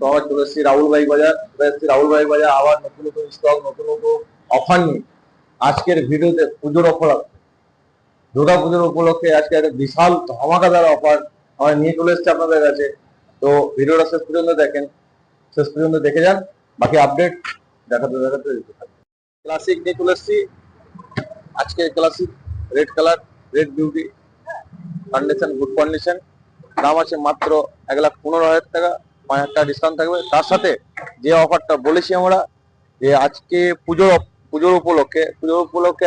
তো আবার চলে এসেছি রাহুল বাইক বাজার। রাহুল বাইক বাজার আবার নতুন নতুন স্টক, নতুন নতুন অফার নিয়ে আজকের ভিডিওতে পুজোর অফার, দুর্গা পুজোর উপলক্ষে আজকে একটা বিশাল ধামাকাদার অফার আমরা নিয়ে চলে এসেছি আপনাদের কাছে। তো ভিডিওটা শেষ পর্যন্ত দেখেন, শেষ পর্যন্ত দেখে যান, বাকি আপডেট দেখাতে দেখাতে দিতে থাকবে। ক্লাসিক নিয়ে চলে এসেছি আজকে, classic red colour, red beauty, condition good condition. দাম আছে মাত্র 1,15,000 টাকা, 5,000 টাকা ডিসকাউন্ট থাকবে। তার সাথে যে অফারটা বলেছি আমরা যে আজকে পুজোর উপলক্ষে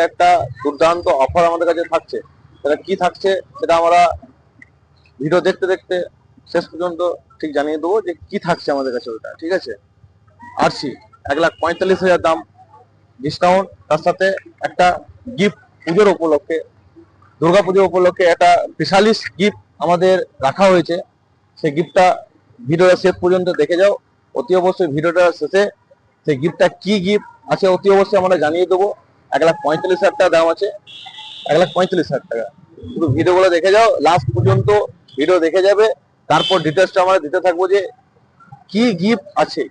একটা দুর্দান্ত অফার আমাদের কাছে থাকছে। সেটা কি থাকছে সেটা আমরা ভিডিও দেখতে দেখতে শেষ পর্যন্ত ঠিক জানিয়ে দেবো যে কি থাকছে আমাদের কাছে ওটা, ঠিক আছে। আরসি 1,45,000 দাম, ডিসকাউন্ট, তার সাথে একটা গিফট পুজোর উপলক্ষে, দুর্গাপুজোর উপলক্ষে একটা স্পেশালিস্ট গিফট আমাদের রাখা হয়েছে। সেই গিফটটা ভিডিওটা শেষ পর্যন্ত দেখে যাও। অতি অবশ্যই ভিডিওটা শেষে সেই গিফটটা কি গিফট আছে অতি অবশ্যই আমরা জানিয়ে দেবো। 1,45,000 টাকা দাম আছে, 1,45,000 টাকা। শুধু ভিডিওগুলো দেখে যাও, লাস্ট পর্যন্ত ভিডিও দেখে যাবে, তারপর ডিটেলসটা আমরা দিতে থাকবো যে কি গিফট আছে,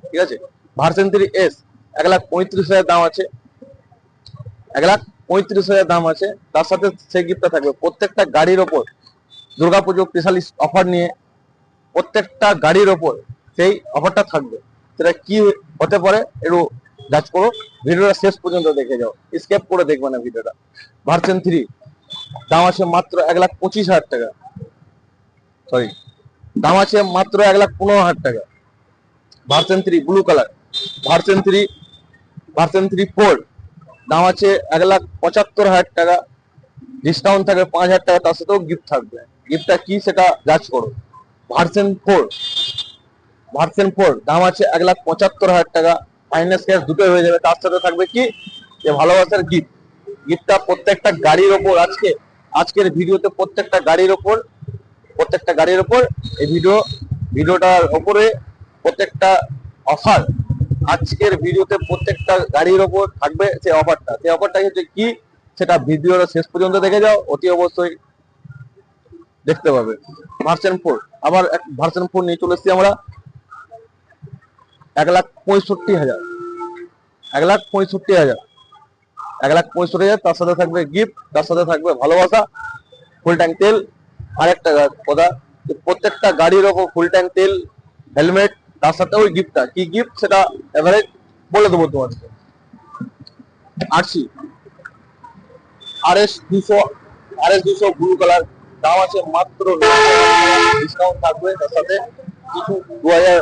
ঠিক আছে। ভার্সন 3S 1,35,000 দাম আছে, 1,35,000 দাম আছে। তার সাথে সেই গিফটটা থাকবে প্রত্যেকটা গাড়ির ওপর দুর্গাপুজো স্পেশালিস্ট অফার নিয়ে, প্রত্যেকটা গাড়ির ওপর সেই অফারটা থাকবে। সেটা কি হতে পারে একটু যাচ করো, ভিডিওটা শেষ পর্যন্ত দেখে যাও, স্কিপ করে দেখবে না ভিডিওটা। ভার্সন 3 দাম আছে মাত্র 1,25,000 টাকা, সরি, দাম আছে মাত্র 1,15,000 টাকা। ভার্সন 3 ব্লু কালার, ভার্সন 3 4 দাম আছে 1,75,000 টাকা, ডিসকাউন্ট থাকবে 5,000 টাকা, তার সাথেও গিফট থাকবে। গিফটটা কি সেটা যাচ করো। ভার্সন 4 দাম আছে 1,75,000 টাকা, ফাইন্যান্স ক্যাশ দুটোই হয়ে যাবে। তার সাথে থাকবে কি যে ভালোবাসার গিফট। গিফটটা প্রত্যেকটা গাড়ির ওপর আজকের ভিডিওতে প্রত্যেকটা গাড়ির ওপর এই ভিডিওটার ওপরে প্রত্যেকটা অফার, আজকের ভিডিওতে প্রত্যেকটা গাড়ির ওপর থাকবে সেই অফারটা হচ্ছে কি সেটা ভিডিওটা শেষ পর্যন্ত দেখে যাও, অতি অবশ্যই দেখতে পাবে। ভার্সন 4 আবার ভার্সন 4 নিয়ে চলে এসেছি আমরা 1,65,000, 1,65,000, তার সাথে থাকবে গিফট, তার সাথে থাকবে ভালোবাসা, ফুল ট্যাঙ্ক তেল। আরেকটা কথা, প্রত্যেকটা গাড়ির ওপর ফুল ট্যাঙ্ক তেল, হেলমেট, তার সাথে ওই গিফটটা কি গিফট সেটা এভারেজ বলে দেবো তোমাদেরকে। আরসি RS 200 ব্লু কালার, দাম আছে মাত্র, ডিসকাউন্ট থাকবে, তার সাথে কিছু 2,000